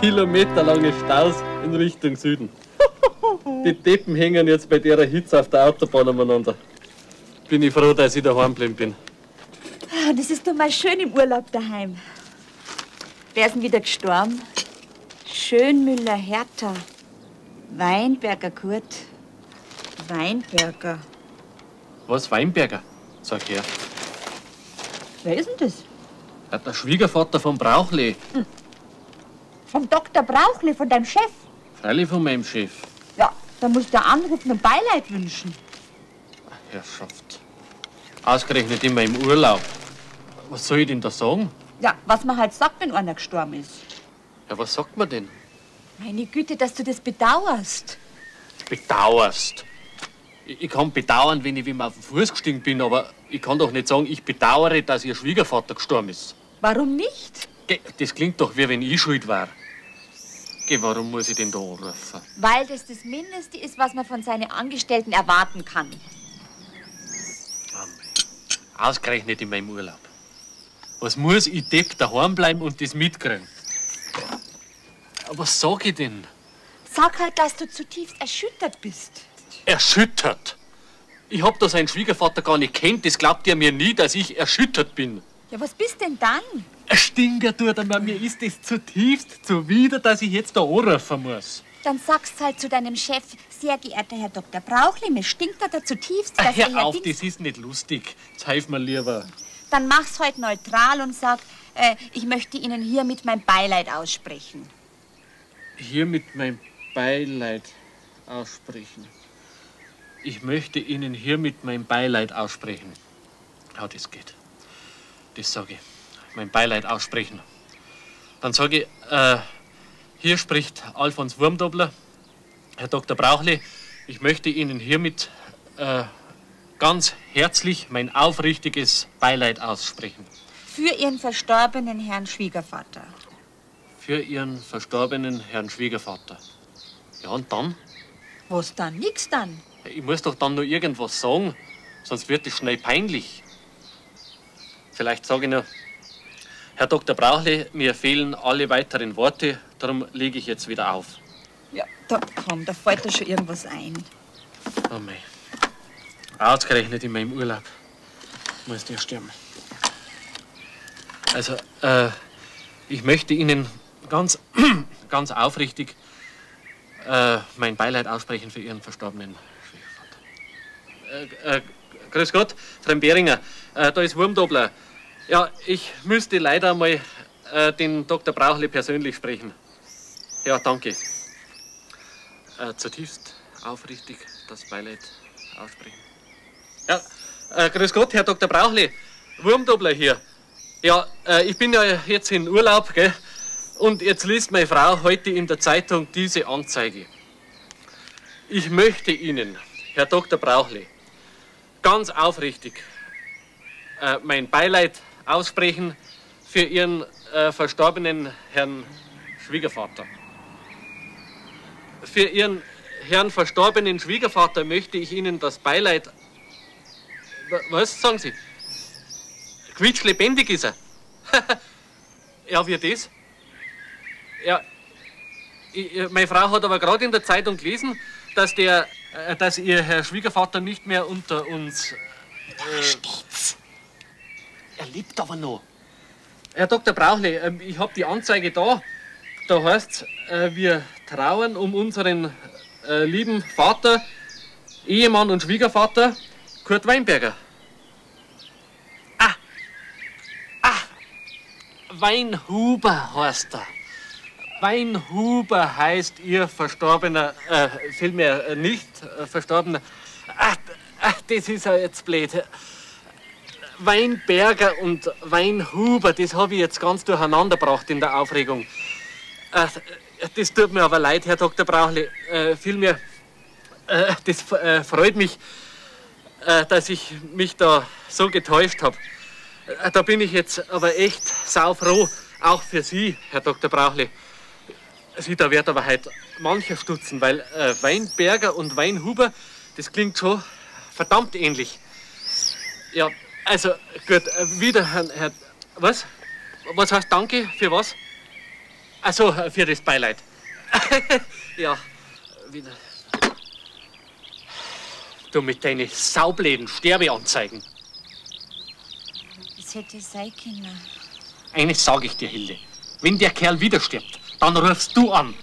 kilometerlange Staus in Richtung Süden. Die Deppen hängen jetzt bei der Hitze auf der Autobahn umeinander. Bin ich froh, dass ich daheim geblieben bin. Das ist doch mal schön im Urlaub daheim. Wer ist denn wieder gestorben? Schönmüller Hertha. Weinberger Kurt. Weinberger. Was, Weinberger? Sag her. Wer ist denn das? Ja, der Schwiegervater von Brauchle. Vom Dr. Brauchle, von deinem Chef. Freilich von meinem Chef. Ja, da musst du anrufen und Beileid wünschen. Herrschaft. Ausgerechnet in meinem Urlaub. Was soll ich denn da sagen? Ja, was man halt sagt, wenn einer gestorben ist. Ja, was sagt man denn? Meine Güte, dass du das bedauerst. Bedauerst. Ich kann bedauern, wenn ich auf den Fuß gestiegen bin, aber ich kann doch nicht sagen, ich bedauere, dass ihr Schwiegervater gestorben ist. Warum nicht? Das klingt doch, wie wenn ich schuld war. Warum muss ich denn da anrufen? Weil das das Mindeste ist, was man von seinen Angestellten erwarten kann. Ausgerechnet in meinem Urlaub. Was muss ich Depp daheim bleiben und das mitkriegen? Was sag ich denn? Sag halt, dass du zutiefst erschüttert bist. Erschüttert? Ich hab da seinen Schwiegervater gar nicht kennt. Das glaubt ihr mir nie, dass ich erschüttert bin. Ja, was bist denn dann? Ein Stinker tut er mir. Mir ist das zutiefst zuwider, dass ich jetzt da anrufen muss. Dann sagst halt zu deinem Chef, sehr geehrter Herr Dr. Brauchle, mir stinkt da zutiefst, dass hör auf, das ist nicht lustig. Jetzt helf mir lieber. Dann mach's halt neutral und sag, ich möchte Ihnen hiermit mein Beileid aussprechen. Hiermit mein Beileid aussprechen. Ich möchte Ihnen hiermit mein Beileid aussprechen. Ja, das geht. Das sage ich. Mein Beileid aussprechen. Dann sage ich, hier spricht Alfons Wurmdobler. Herr Dr. Brauchle, ich möchte Ihnen hiermit ganz herzlich mein aufrichtiges Beileid aussprechen. Für Ihren verstorbenen Herrn Schwiegervater. Für Ihren verstorbenen Herrn Schwiegervater. Ja, und dann? Was dann? Nix dann. Ich muss doch dann nur irgendwas sagen, sonst wird es schnell peinlich. Vielleicht sage ich nur, Herr Dr. Brauchle, mir fehlen alle weiteren Worte, darum lege ich jetzt wieder auf. Ja, da komm, da fällt dir schon irgendwas ein. Oh mei. Ausgerechnet in meinem Urlaub. Muss der sterben. Also, ich möchte Ihnen ganz aufrichtig mein Beileid aussprechen für Ihren verstorbenen Schwiegervater. Grüß Gott, Frau Behringer, da ist Wurmdobler. Ja, ich müsste leider mal den Dr. Brauchle persönlich sprechen. Ja, danke. Zutiefst aufrichtig das Beileid aussprechen. Ja, grüß Gott, Herr Dr. Brauchle, Wurmdobler hier. Ja, ich bin ja jetzt in Urlaub, gell? Und jetzt liest meine Frau heute in der Zeitung diese Anzeige. Ich möchte Ihnen, Herr Dr. Brauchle, ganz aufrichtig mein Beileid aussprechen für Ihren verstorbenen Herrn Schwiegervater. Für Ihren Herrn verstorbenen Schwiegervater möchte ich Ihnen das Beileid... Was sagen Sie? Quietschlebendig ist er. Ja, wie das? Ja, meine Frau hat aber gerade in der Zeitung gelesen, dass Ihr Herr Schwiegervater nicht mehr unter uns... Da steht's. Er lebt aber noch. Herr Dr. Brauchle, ich habe die Anzeige da. Da heißt's, wir trauern um unseren lieben Vater, Ehemann und Schwiegervater, Kurt Weinberger. Weinhuber heißt er. Weinhuber heißt Ihr verstorbener, vielmehr nicht verstorbener. Das ist ja jetzt blöd. Weinberger und Weinhuber, das habe ich jetzt ganz durcheinander gebracht in der Aufregung. Das tut mir aber leid, Herr Dr. Brauchle. Vielmehr, das freut mich, dass ich mich da so getäuscht habe. Da bin ich jetzt aber echt saufroh, auch für Sie, Herr Dr. Brauchle. Sie, da wird aber heute mancher stutzen, weil Weinberger und Weinhuber, das klingt schon verdammt ähnlich. Ja, also gut, wieder Herr... Was? Was heißt Danke? Für was? Also, für das Beileid. Ja, wieder. Du mit deinen saubläden Sterbeanzeigen. Das hätte sein können. Eines sage ich dir, Hilde. Wenn der Kerl wieder stirbt, dann rufst du an.